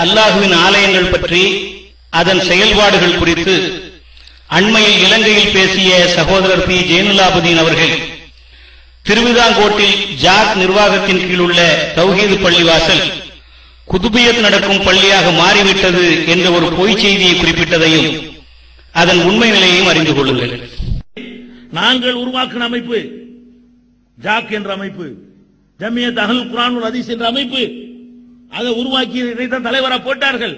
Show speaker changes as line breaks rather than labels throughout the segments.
அல்லாஹுவின் ஆலயங்கள் பற்றி அதன் செயல்பாடுகள் குறித்து அண்மையில் இலங்கையில் பேசிய சகோதரர் பி ஜெயினுலாபுதீன் அவர்கள் திருவிதாங்கோட்டில் ஜாக் நிர்வாகத்தின் கீழ் உள்ள தௌஹீது பள்ளிவாசல் குதுபியத் நடக்கும் பள்ளியாக மாறிவிட்டது என்ற ஒரு பொய் செய்தியை குறிப்பிட்டதையும் அதன் உண்மை நிலையையும் அறிந்து கொள்ளுங்கள்.
நாங்கள் உருவாக்கின அமைப்பு ஜாக் என்ற அமைப்பு, ஜமியத் அஹ்லுல் குர்ஆன் வல் ஹதீஸ் என்ற அமைப்பு, அதை உருவாக்கி இதைத்தான் தலைவராக போட்டார்கள்.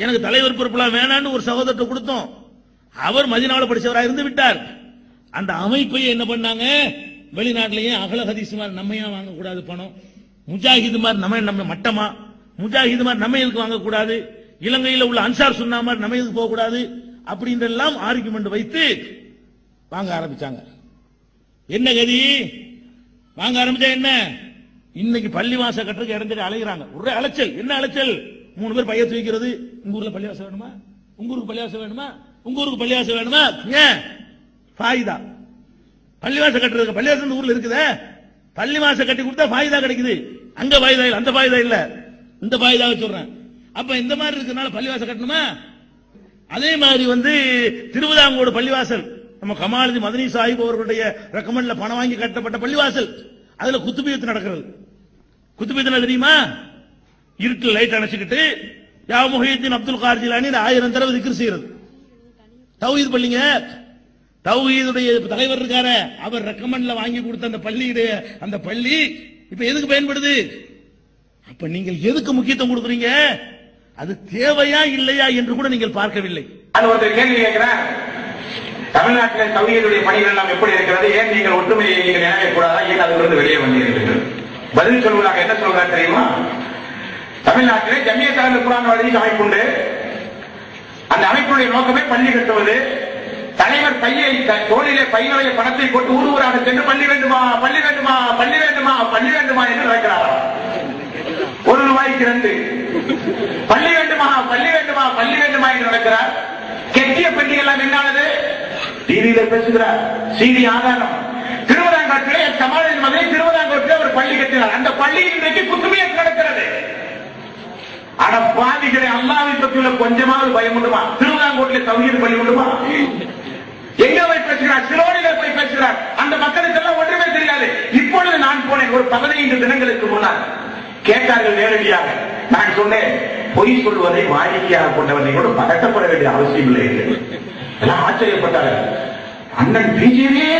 எனக்கு தலைவர் பொறுப்புலாம் வேணான்னு ஒரு சகோதரத்தை கொடுத்தோம். அவர் மதீனாவில் படிச்சவராக இருந்து விட்டார். அந்த அமைப்பை என்ன பண்ணாங்க, வெளிநாட்டிலேயே அகல ஹதீஸ் மாதிரி நம்மையா வாங்கக்கூடாது, பணம் முஜாஹிது மாதிரி நம்ம மட்டமா, முஜாஹிது மாதிரி நம்ம எதுக்கு வாங்கக்கூடாது, இலங்கையில் உள்ள அன்சார் சுன்னா மாதிரி நம்ம எதுக்கு போகக்கூடாது அப்படின்றெல்லாம் ஆர்குமெண்ட் வைத்து வாங்க ஆரம்பிச்சாங்க. என்ன கதி, வாங்க ஆரம்பிச்சா என்ன, இன்னைக்கு பள்ளிவாச கட்டுறதுக்கு இறந்துட்டு அலைகிறாங்க. ஒரே அலைச்சல். என்ன அலைச்சல், 3 பேர் பைய தூக்கிறது. உங்க ஊர்ல பள்ளிவாசம் வேணுமா, உங்க ஊருக்கு பள்ளிவாசம் வேணுமா, உங்க ஊருக்கு பள்ளிவாசம் வேணுமா, ஏன் ஃபாயிதா பள்ளிவாசம் கட்டுறதுக்கு, பள்ளிவாசம் ஊர்ல இருக்குதே, பள்ளிவாசம் கட்டி கொடுத்தா ஃபாயிதா கிடைக்குது. அங்க ஃபாயிதா இல்ல, அந்த ஃபாயிதா இல்ல, இந்த ஃபாயிதாவை சொல்றேன். அப்ப இந்த மாதிரி இருக்கிறதுனால பள்ளிவாசம் கட்டணுமா? அதே மாதிரி திருவிதாங்கோடு பள்ளிவாசல் நம்ம கமாலுதீன் மதனி சாஹிப் அவர்களுடைய ரெக்கமெண்ட்ல பணம் வாங்கி கட்டப்பட்ட பள்ளிவாசல். அதுல குத்துபியத்து நடக்கிறது. குத்துபியத்து தெரியுமா, இருட்டில் லைட் அணைச்சுக்கிட்டு யா முஹியுத்தீன் அப்துல் கார் ஜிலானி 1000 தடவை திக்ர் செய்யறது. தௌஹீத் பள்ளிங்க, தௌஹீதுடைய தலைவர் இருக்காரு, அவர் ரெக்கமெண்ட்ல வாங்கி கொடுத்த அந்த பள்ளியுடைய அந்த பள்ளி இப்ப எதுக்கு பயன்படுது? அப்ப நீங்கள் எதுக்கு முக்கியத்துவம் கொடுக்குறீங்க? அது தேவையா இல்லையா என்று கூட நீங்கள் பார்க்கவில்லை.
ஒரு கேள்வி கேட்கிறேன், தமிழ்நாட்டில் தௌஹீதுடைய பணிகள் எல்லாம் எப்படி இருக்கிறது, ஏன் நீங்கள் ஒற்றுமையை நீங்கள் நினைக்கக்கூடாதா, ஏன் அதிலிருந்து வெளியே வந்தீர்கள்? பதில் சொல்வதாக என்ன சொல்றாரு தெரியுமா, தமிழ்நாட்டிலே ஜமியத் அஹ்லுல் குர்ஆன் வல் ஹதீஸ் அமைப்பு உண்டு. அந்த அமைப்புடைய நோக்கமே பள்ளி கட்டுவது. தலைவர் பையை தோளிலே பையினுடைய பணத்தை போட்டு ஊராக சென்று பள்ளி வேண்டுமா, பள்ளி வேண்டுமா, பள்ளி வேண்டுமா, பள்ளி வேண்டுமா என்று நடக்கிறார். 1 ரூபாய்க்கு 2 பள்ளி வேண்டுமா, பள்ளி வேண்டுமா, பள்ளி வேண்டுமா என்று நடக்கிறார். கெட்டிய பெட்டி எல்லாம் என்னானது, டிவியில பேசுகிறார், செய்தி ஆதாரம். திருவிதாங்கோட்டிலே கமாலுதீன் மதனி திருவிதாங்கோட்டிலே ஒரு பள்ளி கட்டினார். அந்த பள்ளியில் இன்றைக்கு குத்துபியத் நடக்கிறது. ஆனா பாதிகளை அல்லாஹ்வை பற்றியுள்ள கொஞ்சமாவது பயம் உண்டுமா? திருவிதாங்கோட்டிலே தௌஹீத் பள்ளி உண்டுமா? எங்க போய் பேசுகிறார், சிலோனில போய் பேசுகிறார். அந்த மக்களுக்கு எல்லாம் ஒன்றுமே தெரியாது. இப்பொழுது நான் போனேன் ஒரு 15 தினங்களுக்கு முன்னால். கேட்டார்கள் நேரடியாக. நான் சொன்னேன், பொய் சொல்வதை வாடிக்கையாக கொண்டவனை கூட பதட்டப்பட வேண்டிய அவசியம் இல்லை என்று. எல்லாம் ஆச்சரியப்பட்டார்கள். அண்ணன் பிஜேபியே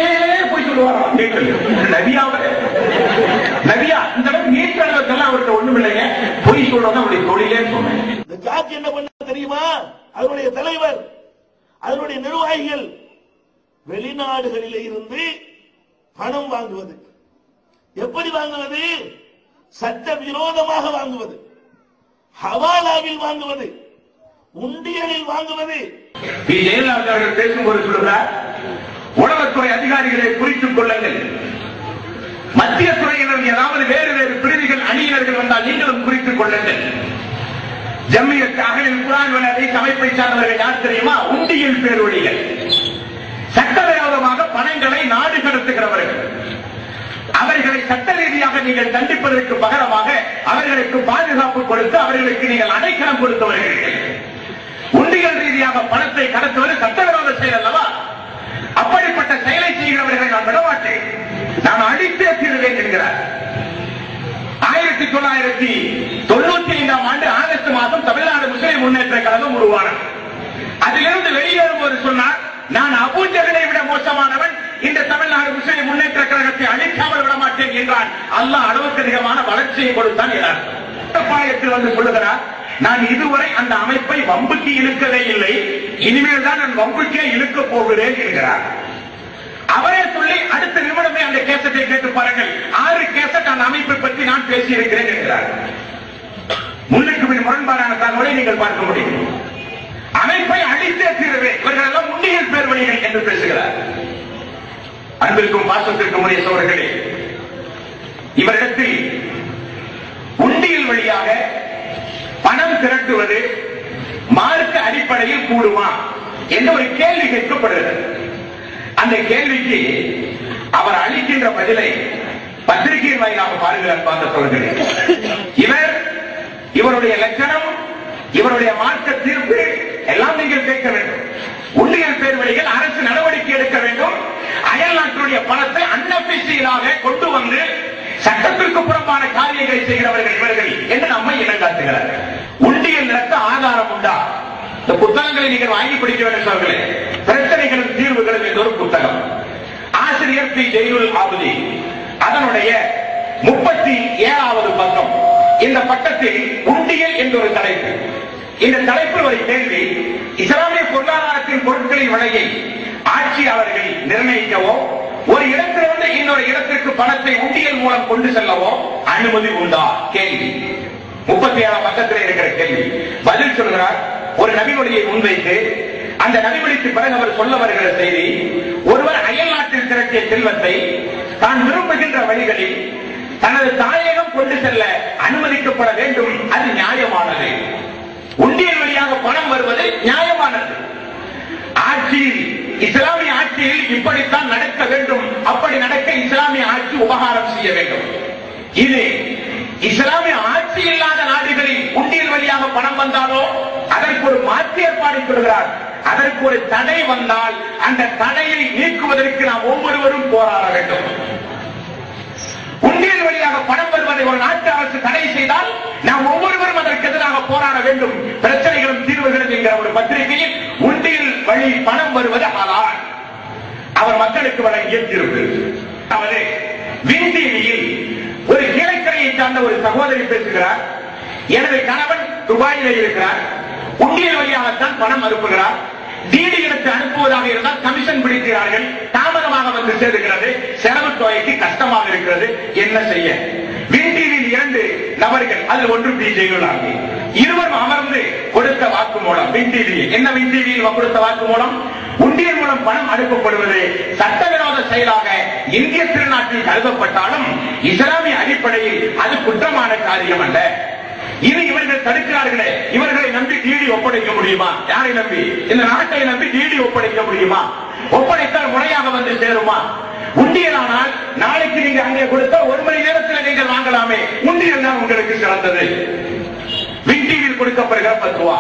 போய் சொல்லுவாரா, நபியாவே நபியா இந்த நீட்ட அளவுக்கெல்லாம் அவர்கிட்ட ஒண்ணும் இல்லைங்க, பொய் சொல்றதான் அவருடைய தொழிலே சொன்னேன்.
இந்த ஜாக் என்ன பண்ண தெரியுமா, அதனுடைய தலைவர், அதனுடைய நிர்வாகிகள் வெளிநாடுகளிலே இருந்து பணம் வாங்குவது. எப்படி வாங்குவது? சட்ட விரோதமாக வாங்குவது, ஹவாலாவில் வாங்குவது, உண்டியலில் வாங்குவது.
அவர்கள் பேசும்போது சொல்லுகிறார், உளவுத்துறை அதிகாரிகளை குறித்துக் கொள்ளுங்கள், மத்திய துறையினர் ஏதாவது வேறு வேறு பிரிவுகள் அணியினர்கள் வந்தால் நீங்களும் குறித்துக் கொள்ளுங்கள். ஜமியத் அஹ்லுல் குர்ஆன் வல் ஹதீஸ் அமைப்பை சார்ந்தவர்கள் யார் தெரியுமா? உண்டியல் பேரொழிகள், சட்டவிரோதமாக பணங்களை நாடு கடத்துகிறவர்கள். அவர்களை சட்ட ரீதியாக நீங்கள் தண்டிப்பதற்கு பகரமாக அவர்களுக்கு பாதுகாப்பு கொடுத்து அவர்களுக்கு நீங்கள் அடைக்கலம் கொடுத்தவர்கள். உண்டியல் ரீதியாக பணத்தை கடத்துவது சட்டவிரோத செயல் அல்லவா? அப்படிப்பட்ட செயலை செய்கிறவர்களை நான் விடமாட்டேன், நான் அழித்தே தீருவேன் என்கிறார். 1995 ஆண்டு ஆகஸ்ட் மாதம் தமிழ்நாடு முஸ்லிம் முன்னேற்ற கழகம் உருவானது. அதிலிருந்து வெளியேறும்போது சொன்னார், நான் அபூ ஜஹலை விட மோசமானவன், இந்த தமிழ்நாடு முஸ்லிம் முன்னேற்ற கழகத்தை அழிக்காமல் விடமாட்டேன் என்றான். அல்லாஹ் அளவுக்கு அதிகமான வளர்ச்சியை கொடுத்தான் என்றார். சொல்லுகிறார், நான் இதுவரை அந்த அமைப்பை வம்புக்கு இழுக்கவே இல்லை, இனிமேல் தான் நான் வம்புக்கே இழுக்க போகிறேன் என்கிறார். அவரே சொல்லி அடுத்த நிமிடமே அந்த கேசட்டை கேட்டு பாருங்கள், 6 கேசட் அந்த அமைப்பை பற்றி நான் பேசியிருக்கிறேன் என்கிறார். முன்னுக்கு பின் முரண்பாடான தகவலை நீங்கள் பார்க்க முடியும். அமைப்பை அழித்தே தீரவே, இவர்கள் எல்லாம் உண்டியல் பேர்வழிகள் என்று பேசுகிறார். அன்பிற்கும் பாசத்திற்கும் உரிய சோழர்களே, இவரிடத்தில் உண்டியல் வழியாக பணம் திரட்டுவது மார்க்க அடிப்படையில் கூடுமா என்ற ஒரு கேள்வி கேட்கப்படுகிறது. அந்த கேள்விக்கு அவர் அளிக்கின்ற பதிலை பத்திரிகையின் வாயிலாக பாருங்கள் பார்த்த சோழர்களே. இவருடைய லட்சணம் இவருடைய மார்க்க தீர்ப்பு எல்லாம் நீங்கள் கேட்க வேண்டும். உண்டியல் பேர்வழிகள் அரசு நடவடிக்கை எடுக்க வேண்டும். அயல் நாட்டுடைய பணத்தை அன்அபிஷியலாக கொண்டு வந்து சட்டத்திற்கு புறம்பான காரியங்களை செய்கிறவர்கள் இவர்கள் என்று நம்மை இனங்காட்டுகிறார்கள். உண்டியல் நடத்த ஆதாரம் உண்டா? இந்த புத்தகங்களை நீங்கள் வாங்கி படிக்க வேண்டும் சொல்கிறேன். பிரச்சனைகளும் தீர்வுகளும் என்ற ஒரு புத்தகம், ஆசிரியர் பி. ஜெயினுல் ஆபதீன், அதனுடைய 37வது பக்கம். இந்த பக்கத்தில் உண்டியல் என்ற ஒரு தலைப்பு. இந்த தலைப்பில் ஒரு கேள்வி: இஸ்லாமிய பொருளாதாரத்தின் பொருட்களின் விலையை ஆட்சியாளர்கள் நிர்ணயிக்கவோ ஒரு இடத்திலிருந்து இன்னொரு இடத்திற்கு பணத்தை உண்டியல் மூலம் கொண்டு செல்லவோ அனுமதி உண்டா? கேள்வி 37 பக்கத்தில் இருக்கிற கேள்வி. பதில் சொல்கிறார், ஒரு நபிமொழியை முன்வைத்து அந்த நபிமொழிக்கு பிறகு அவர் சொல்ல வருகிற செய்தி: ஒருவர் அயல் நாட்டில் திரட்டிய செல்வத்தை தான் விரும்புகின்ற வழிகளில் தனது தாயகம் கொண்டு செல்ல அனுமதிக்கப்பட வேண்டும். அது நியாயமானது. உண்டியல் வழியாக பணம் வருவது நியாயமானது. ஆட்சியில், இஸ்லாமிய ஆட்சியில் இப்படித்தான் நடக்க வேண்டும். அப்படி நடக்க இஸ்லாமிய ஆட்சி உபகாரம் செய்ய வேண்டும். இது இஸ்லாமிய ஆட்சி இல்லாத நாடுகளில் உண்டியல் வழியாக பணம் வந்தாலோ அதற்கு ஒரு மாற்று ஏற்பாடு சொல்கிறார். அதற்கு ஒரு தடை வந்தால் அந்த தடையை நீக்குவதற்கு நாம் ஒவ்வொருவரும் போராட வேண்டும். உண்டியல் வழியாக பணம் வருவதை ஒரு நாட்டு அரசு தடை செய்தால் நாம் ஒவ்வொருவரும் அதற்கு எதிராக போராட வேண்டும். பிரச்சனைகளும் தீர்வுகளும் என்கிற ஒரு பத்திரிகையில் உண்டியல் வழி பணம் வருவது ஹலால். அவர் மக்களுக்கு வழங்கிய தீர்ப்பு. அதாவது வின் டிவியில் ஒரு கீழக்கரையை சார்ந்த ஒரு சகோதரி பேசுகிறார். எனது கணவன் துபாயிலே இருக்கிறார். உண்டியல் வழியாகத்தான் பணம் அனுப்புகிறார். டிடி எடுத்து அனுப்புவதாக இருந்தால் கமிஷன் பிடிக்கிறார்கள். தாமதமாக வந்து சேருகிறது. செலவு தொகைக்கு கஷ்டமாக இருக்கிறது. என்ன செய்ய? வின் டிவியில் 2 நபர்கள், அதில் ஒன்று பி. ஜெயினுல் ஆபதீன், இருவரும் அமர்ந்து கொடுத்த வாக்குமூலம். வின் டிவியில் என்ன? வின் டிவியில் கொடுத்த வாக்குமூலம்: உண்டியல் மூலம் பணம் அனுப்பப்படுவது சட்டவிரோத செயலாக இந்திய திருநாட்டில் கருதப்பட்டாலும் இஸ்லாமிய அடிப்படையில் அது குற்றமான காரியம் அல்ல. இது இவர்கள் தடுக்கிறார்களே, இவர்களை நம்பி டிடி ஒப்படைக்க முடியுமா? யாரை நம்பி? இந்த நாட்டை நம்பி டிடி ஒப்படைக்க முடியுமா? ஒப்படைத்தால் முறையாக வந்து சேருமா? உண்டியலானால் நாளைக்கு நீங்க அங்கே கொடுத்தா 1 மணி நேரத்தில் நீங்கள் வாங்கலாமே. உண்டியல் தான் உங்களுக்கு சிறந்தது. வின் டிவியில் கொடுக்கப்படுகிற பத்துவா